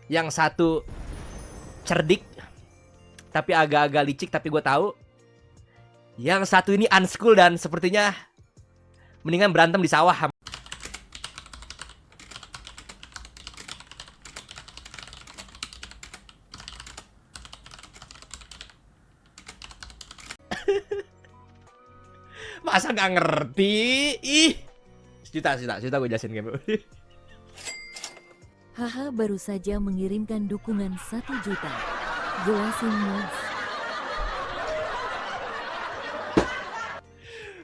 Yang satu cerdik tapi agak-agak licik, tapi gue tahu. Yang satu ini unschool dan sepertinya mendingan berantem di sawah. Masa nggak ngerti? Ih, sejuta gue jelasin game. Haha baru saja mengirimkan dukungan 1 juta. Jelasin mas.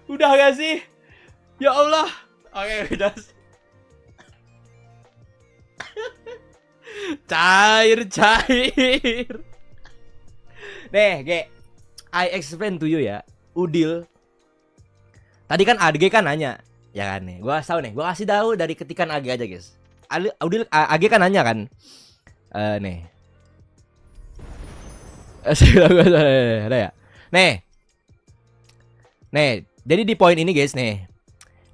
Udah gak sih? Ya Allah. Oke, udah. Cair. Nih, Ge. I explain to you ya. Udil. Tadi kan AG kan nanya. Ya kan nih. Gua kasih tahu nih. Gua kasih tahu dari ketikan AG aja, guys. Udil AG kan nanya kan. Nih. Ada ya. Nih, jadi di poin ini guys nih.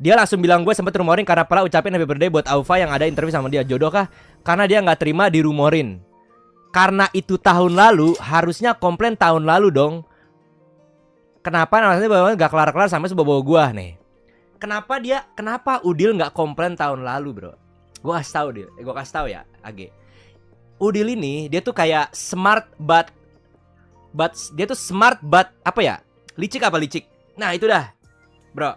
Dia langsung bilang gue sempet rumorin karena pernah ucapin happy birthday buat Aufa yang ada interview sama dia. Jodoh kah? Karena dia nggak terima dirumorin. Karena itu tahun lalu, harusnya komplain tahun lalu dong. Kenapa namanya bawa nggak kelar-kelar sampai bawa gua nih? Kenapa Udil nggak komplain tahun lalu bro? Gue kasih tahu dia, gue kasih tahu ya, Ag. Udil ini dia tuh kayak smart but dia tuh smart but apa ya? Licik apa licik? Nah itu dah, bro.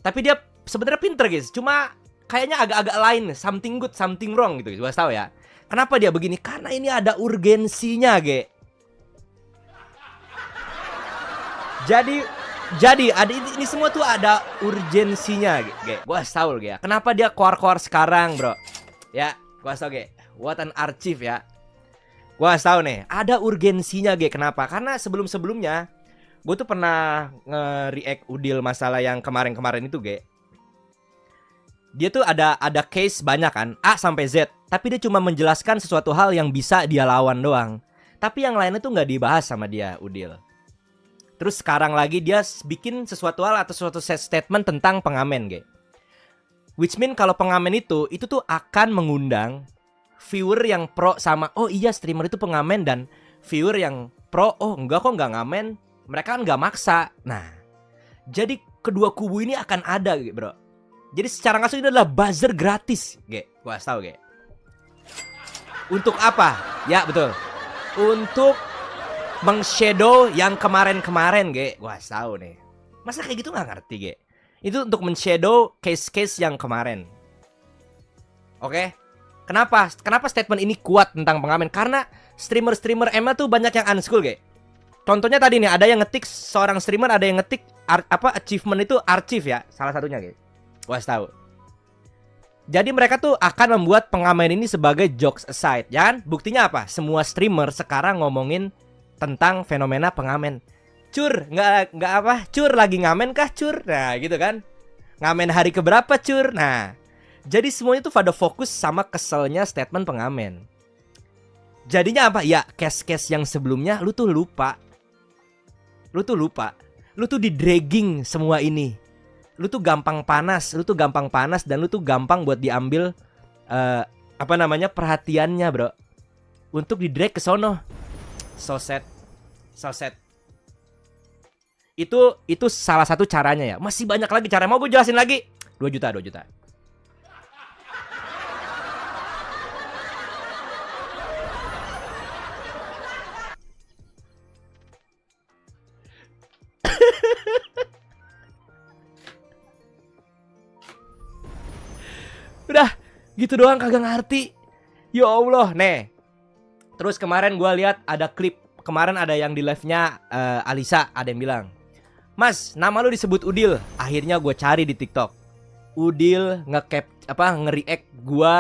Tapi dia sebenarnya pinter guys, cuma kayaknya agak-agak lain, something good, something wrong gitu. Gue tahu ya. Kenapa dia begini? Karena ini ada urgensinya, Ge. Jadi ada ini semua tuh ada urgensinya, Ge. Gue tahu, Ge. Kenapa dia keluar-keluar sekarang, bro? Ya, gue tahu, Ge. What an archive ya. Gue tahu nih, ada urgensinya, Ge. Kenapa? Karena sebelum-sebelumnya gue tuh pernah nge-react Udil masalah yang kemarin-kemarin itu, Ge. Dia tuh ada case banyak kan, A sampai Z. Tapi dia cuma menjelaskan sesuatu hal yang bisa dia lawan doang. Tapi yang lainnya tuh nggak dibahas sama dia, Udil. Terus sekarang lagi dia bikin sesuatu hal atau suatu statement tentang pengamen, Ge. Which mean kalau pengamen itu tuh akan mengundang viewer yang pro sama, oh iya streamer itu pengamen, dan viewer yang pro, oh enggak kok nggak ngamen. Mereka kan nggak maksa. Nah, jadi kedua kubu ini akan ada, bro. Jadi secara langsung ini adalah buzzer gratis, Ge. Gua tahu, Ge. Untuk apa? Ya betul. Untuk meng-shadow yang kemarin-kemarin, Ge. Gua tahu nih. Masa kayak gitu nggak ngerti, Ge? Itu untuk men-shadow case-case yang kemarin. Oke? Kenapa statement ini kuat tentang pengamen? Karena streamer-streamer ML tuh banyak yang unschool, Ge. Contohnya tadi nih, ada yang ngetik seorang streamer, ada yang ngetik achievement itu archive ya, salah satunya, Ge. Gua tahu. Jadi mereka tuh akan membuat pengamen ini sebagai jokes aside, ya kan? Buktinya apa? Semua streamer sekarang ngomongin tentang fenomena pengamen. Cur, nggak apa? Cur lagi ngamen kah, Cur? Nah, gitu kan? Ngamen hari keberapa, Cur? Nah, jadi semuanya tuh pada fokus sama keselnya statement pengamen. Jadinya apa? Ya, case-case yang sebelumnya lu tuh lupa. Lu tuh di dragging semua ini. Lu tuh gampang panas dan lu tuh gampang buat diambil perhatiannya, bro. Untuk di drag ke sono. So sad. Itu salah satu caranya ya. Masih banyak lagi cara. Mau gue jelasin lagi? 2 juta. Udah gitu doang kagak ngerti. Ya Allah. Nih. Terus kemarin gue lihat ada klip. Kemarin ada yang di live-nya Alisa. Ada yang bilang, Mas, nama lu disebut Udil. Akhirnya gue cari di TikTok. Udil nge-react gue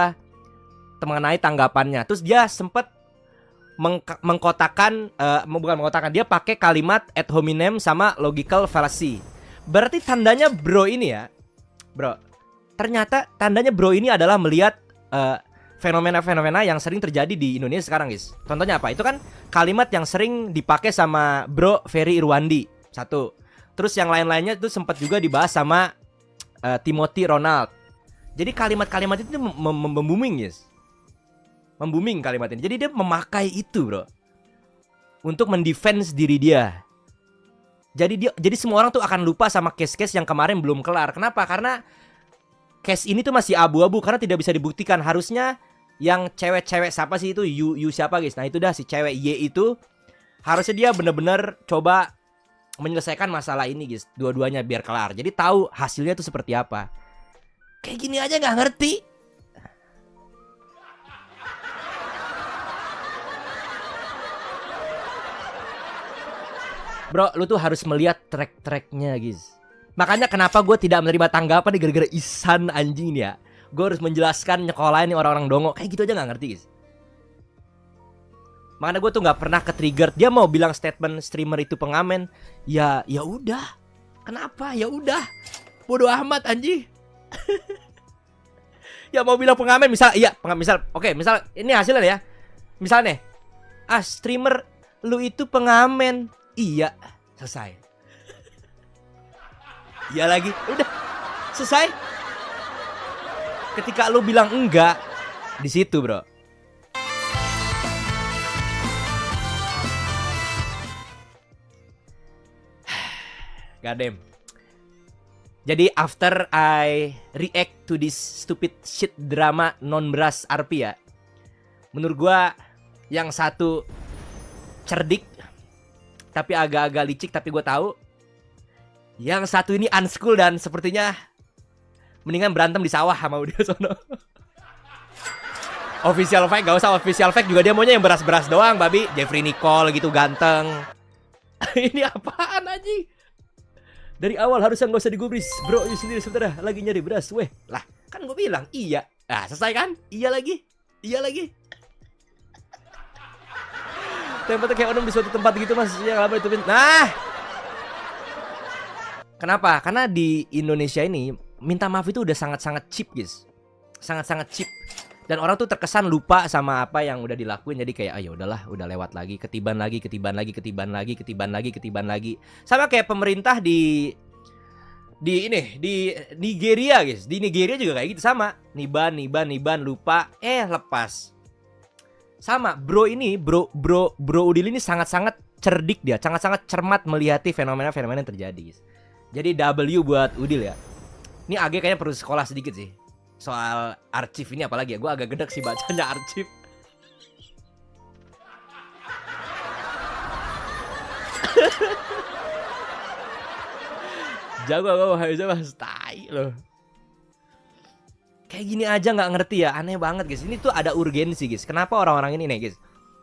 mengenai tanggapannya. Terus dia sempet mengkotakan, bukan mengkotakan, dia pakai kalimat ad hominem sama logical fallacy. Berarti tandanya bro ini ya, bro. Ternyata tandanya bro ini adalah melihat fenomena-fenomena yang sering terjadi di Indonesia sekarang, guys. Contohnya apa? Itu kan kalimat yang sering dipakai sama Bro Ferry Irwandi. Satu. Terus yang lain-lainnya itu sempat juga dibahas sama Timothy Ronald. Jadi kalimat-kalimat itu booming, guys. Membooming kalimat ini. Jadi dia memakai itu, bro, untuk mendefense diri dia. Jadi semua orang tuh akan lupa sama case-case yang kemarin belum kelar. Kenapa? Karena case ini tuh masih abu-abu karena tidak bisa dibuktikan. Harusnya yang cewek-cewek siapa sih itu? Yu siapa, guys? Nah, itu dah si cewek Y itu harusnya dia bener-bener coba menyelesaikan masalah ini, guys. Dua-duanya biar kelar. Jadi tahu hasilnya tuh seperti apa. Kayak gini aja nggak ngerti. Bro, lu tuh harus melihat track-tracknya, guys. Makanya kenapa gue tidak menerima tanggapan nih gara-gara Ihsan anjing ya. Gue harus menjelaskan nyekolahin nih orang-orang dongo. Kayak gitu aja gak ngerti, guys. Makanya gue tuh gak pernah ke-trigger. Dia mau bilang statement streamer itu pengamen. Ya udah. Kenapa? Ya udah. Bodoh amat anjing. Ya mau bilang pengamen misal, iya, oke, misal ini hasilnya ya. Misalnya, streamer lu itu pengamen. Iya, selesai. Iya lagi, udah selesai. Ketika lu bilang enggak, di situ, bro. Goddamn. Jadi after I react to this stupid shit drama non-beras RP ya, menurut gua yang satu cerdik tapi agak-agak licik, tapi gue tahu yang satu ini unschool dan sepertinya mendingan berantem di sawah sama dia sono. Official fake, gak usah official fake juga, dia maunya yang beras-beras doang, babi. Jeffrey Nicole gitu ganteng. Ini apaan anjing? Dari awal harusnya gak usah digubris. Bro, you sendiri sebentar lagi nyari beras. Weh, lah kan gue bilang iya. Selesai kan? Iya lagi. Tempatnya kayak orang di suatu tempat gitu, mas. Ya lama itu. Nah, kenapa? Karena di Indonesia ini minta maaf itu udah sangat-sangat cheap, guys. Sangat-sangat cheap. Dan orang tuh terkesan lupa sama apa yang udah dilakuin. Jadi kayak ya udahlah, udah lewat lagi, ketiban lagi. Sama kayak pemerintah di Nigeria, guys. Di Nigeria juga kayak gitu sama. Niban lupa, lepas. Sama, bro Udil ini sangat-sangat cerdik dia, sangat-sangat cermat melihati fenomena-fenomena yang terjadi, guys. Jadi W buat Udil ya. Ini Ag kayaknya perlu sekolah sedikit sih soal arsip ini, apalagi ya. Gue agak gedek sih bacanya arsip. Jago mas, tai loh. Kayak gini aja nggak ngerti ya, aneh banget, guys. Ini tuh ada urgensi, guys. Kenapa orang-orang ini nih, guys?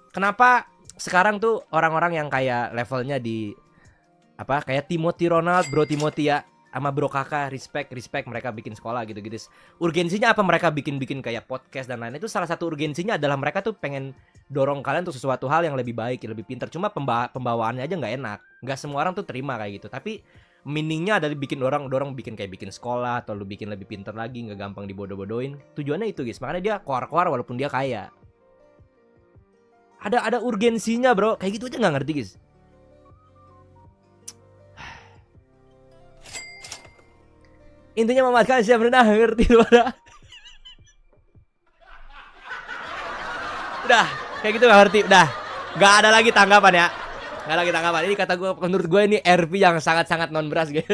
Kenapa sekarang tuh orang-orang yang kayak levelnya di apa, kayak Timothy Ronald, Bro Timothy ya, sama Bro Kakak, respect mereka bikin sekolah gitu-gitu. Urgensinya apa mereka bikin kayak podcast dan lain-lain? Itu salah satu urgensinya adalah mereka tuh pengen dorong kalian untuk sesuatu hal yang lebih baik, lebih pintar. Cuma pembawaannya aja nggak enak. Nggak semua orang tuh terima kayak gitu. Tapi meaningnya adalah bikin dorong bikin sekolah atau lu bikin lebih pintar lagi, nggak gampang dibodoh-bodohin. Tujuannya itu, guys. Makanya dia keluar walaupun dia kaya. Ada urgensinya, bro. Kayak gitu aja nggak ngerti, guys. Intinya memakan siapa pernah ngerti pada. Udah, kayak gitu nggak ngerti. Udah, nggak ada lagi tanggapan ya. Nggak lagi tanggapan. Ini kata gue, menurut gue ini RP yang sangat-sangat non beras, guys.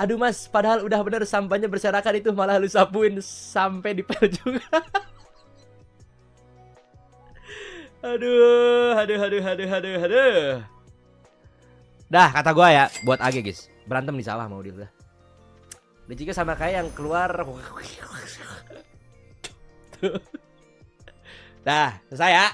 Aduh mas, padahal udah bener sampahnya berserakan itu malah lu sapuin sampai dipel juga. Aduh. Dah, kata gue ya, buat Ag, guys. Berantem di sawah mau dia udah. Dan juga sama kayak yang keluar. Dah, selesai ya.